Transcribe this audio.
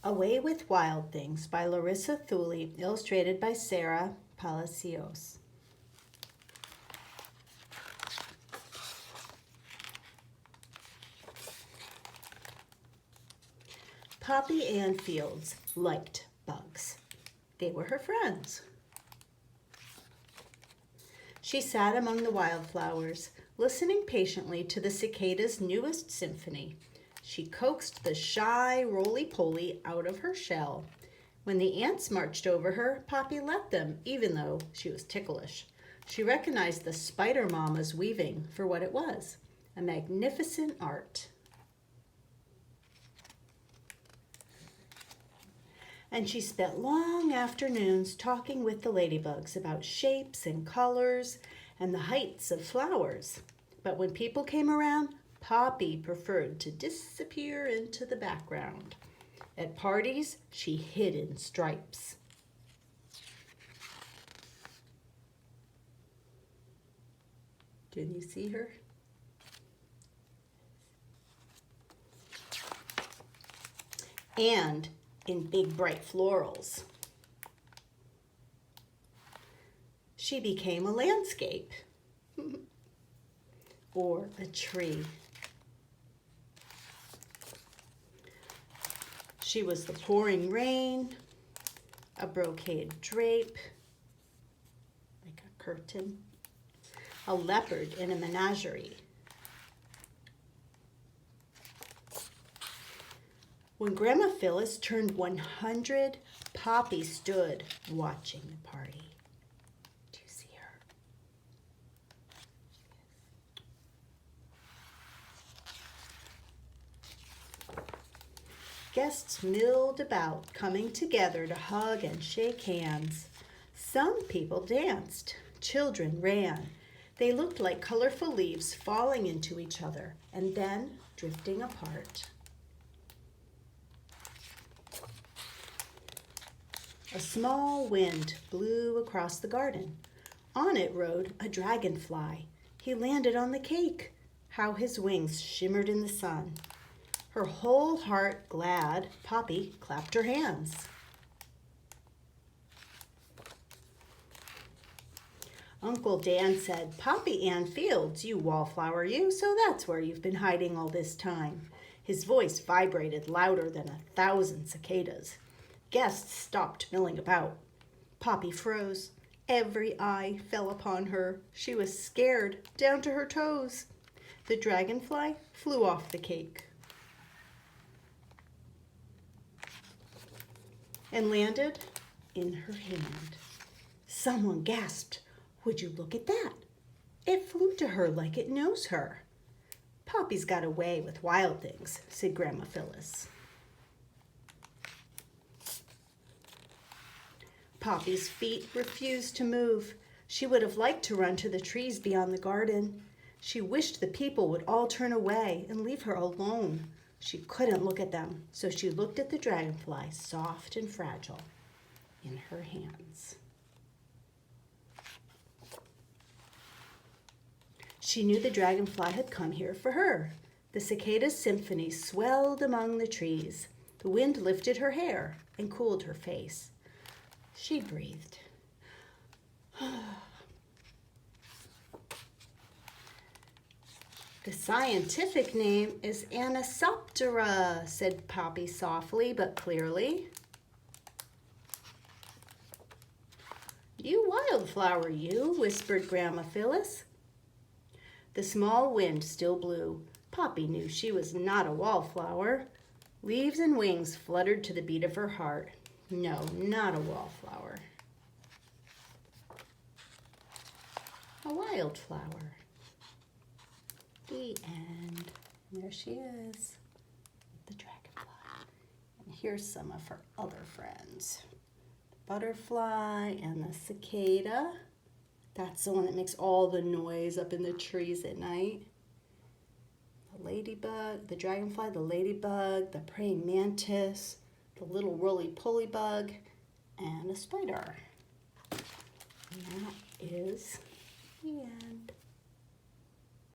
Away with Wild Things by Larissa Thule, illustrated by Sarah Palacios. Poppy Ann Fields liked bugs. They were her friends. She sat among the wildflowers, listening patiently to the cicada's newest symphony. She coaxed the shy roly-poly out of her shell. When the ants marched over her, Poppy let them, even though she was ticklish. She recognized the spider mama's weaving for what it was, a magnificent art. And she spent long afternoons talking with the ladybugs about shapes and colors and the heights of flowers. But when people came around, Poppy preferred to disappear into the background. At parties, she hid in stripes. Can you see her? And in big bright florals. She became a landscape or a tree. She was the pouring rain, a brocade drape, like a curtain, a leopard in a menagerie. When Grandma Phyllis turned 100, Poppy stood watching the party. Do you see her? Guests milled about, coming together to hug and shake hands. Some people danced. Children ran. They looked like colorful leaves falling into each other and then drifting apart. A small wind blew across the garden. On it rode a dragonfly. He landed on the cake. How his wings shimmered in the sun. Her whole heart glad, Poppy clapped her hands. Uncle Dan said, "Poppy Ann Fields, you wallflower you, so that's where you've been hiding all this time." His voice vibrated louder than 1,000 cicadas. Guests stopped milling about. Poppy froze. Every eye fell upon her. She was scared down to her toes. The dragonfly flew off the cake and landed in her hand. Someone gasped, "Would you look at that?" It flew to her like it knows her. "Poppy's got away with wild things," said Grandma Phyllis. Poppy's feet refused to move. She would have liked to run to the trees beyond the garden. She wished the people would all turn away and leave her alone. She couldn't look at them, so she looked at the dragonfly, soft and fragile, in her hands. She knew the dragonfly had come here for her. The cicada's symphony swelled among the trees. The wind lifted her hair and cooled her face. She breathed. "The scientific name is Anisoptera," said Poppy softly but clearly. "You wildflower, you," whispered Grandma Phyllis. The small wind still blew. Poppy knew she was not a wallflower. Leaves and wings fluttered to the beat of her heart. No, not a wallflower. A wildflower. The end. There she is, the dragonfly. And here's some of her other friends. The butterfly and the cicada. That's the one that makes all the noise up in the trees at night. The ladybug, the dragonfly, the ladybug, the praying mantis, the little roly-poly bug, and a spider. And that is the end.